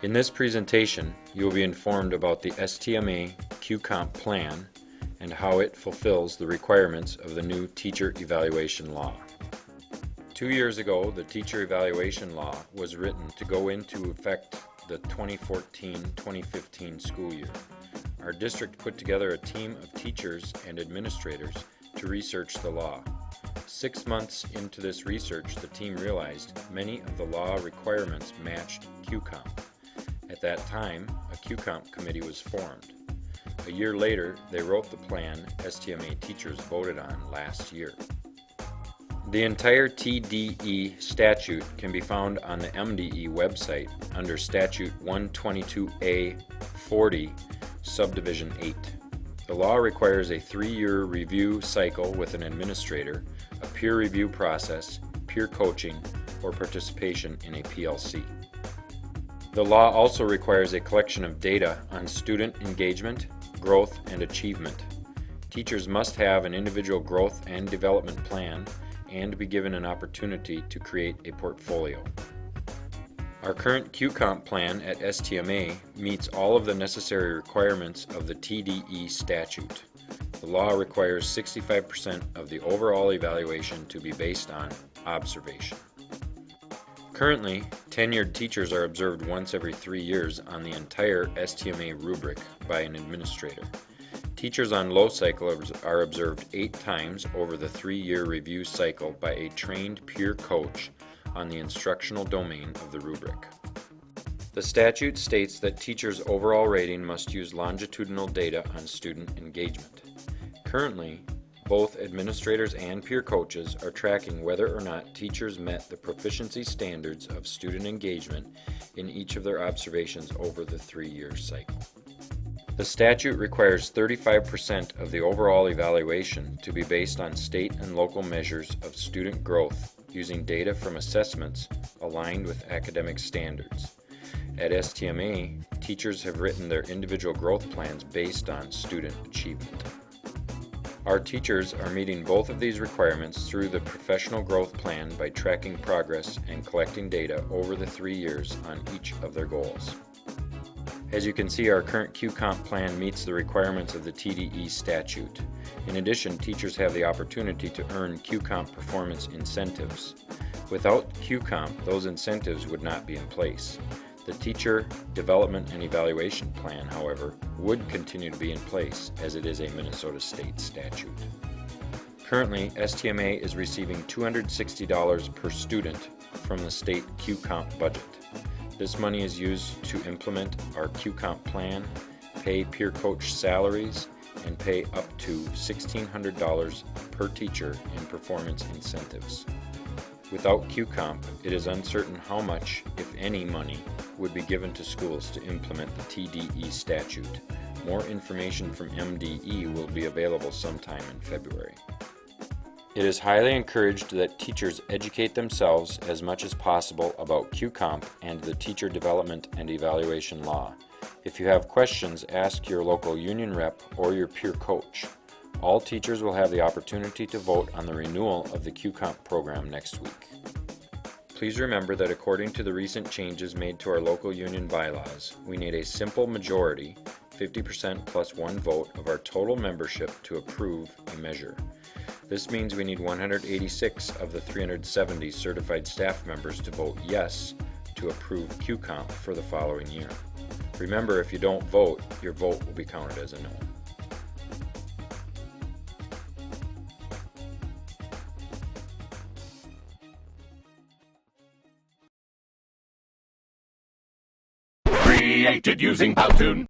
In this presentation, you will be informed about the STMA Q-Comp plan and how it fulfills the requirements of the new teacher evaluation law. 2 years ago, the teacher evaluation law was written to go into effect the 2014-2015 school year. Our district put together a team of teachers and administrators to research the law. 6 months into this research, the team realized many of the law requirements matched Q-Comp. At that time, a Q-Comp committee was formed. A year later, they wrote the plan STMA teachers voted on last year. The entire TDE statute can be found on the MDE website under Statute 122A 40, Subdivision 8. The law requires a 3-year review cycle with an administrator, a peer review process, peer coaching, or participation in a PLC. The law also requires a collection of data on student engagement, growth, and achievement. Teachers must have an individual growth and development plan and be given an opportunity to create a portfolio. Our current Q-Comp plan at STMA meets all of the necessary requirements of the TDE statute. The law requires 65% of the overall evaluation to be based on observation. Currently, tenured teachers are observed once every 3 years on the entire STMA rubric by an administrator. Teachers on low cycle are observed 8 times over the 3-year review cycle by a trained peer coach on the instructional domain of the rubric. The statute states that teachers' overall rating must use longitudinal data on student engagement. Currently, both administrators and peer coaches are tracking whether or not teachers met the proficiency standards of student engagement in each of their observations over the 3-year cycle. The statute requires 35% of the overall evaluation to be based on state and local measures of student growth using data from assessments aligned with academic standards. At STMA, teachers have written their individual growth plans based on student achievement. Our teachers are meeting both of these requirements through the professional growth plan by tracking progress and collecting data over the 3 years on each of their goals. As you can see, our current Q-Comp plan meets the requirements of the TDE statute. In addition, teachers have the opportunity to earn Q-Comp performance incentives. Without Q-Comp, those incentives would not be in place. The Teacher Development and Evaluation Plan, however, would continue to be in place as it is a Minnesota state statute. Currently, STMA is receiving $260 per student from the state Q-Comp budget. This money is used to implement our Q-Comp plan, pay peer coach salaries, and pay up to $1,600 per teacher in performance incentives. Without Q-Comp, it is uncertain how much, if any, money would be given to schools to implement the TDE statute. More information from MDE will be available sometime in February. It is highly encouraged that teachers educate themselves as much as possible about Q-Comp and the Teacher Development and Evaluation Law. If you have questions, ask your local union rep or your peer coach. All teachers will have the opportunity to vote on the renewal of the Q-Comp program next week. Please remember that according to the recent changes made to our local union bylaws, we need a simple majority, 50% plus 1 vote of our total membership to approve a measure. This means we need 186 of the 370 certified staff members to vote yes to approve Q-Comp for the following year. Remember, if you don't vote, your vote will be counted as a no. Created using Powtoon.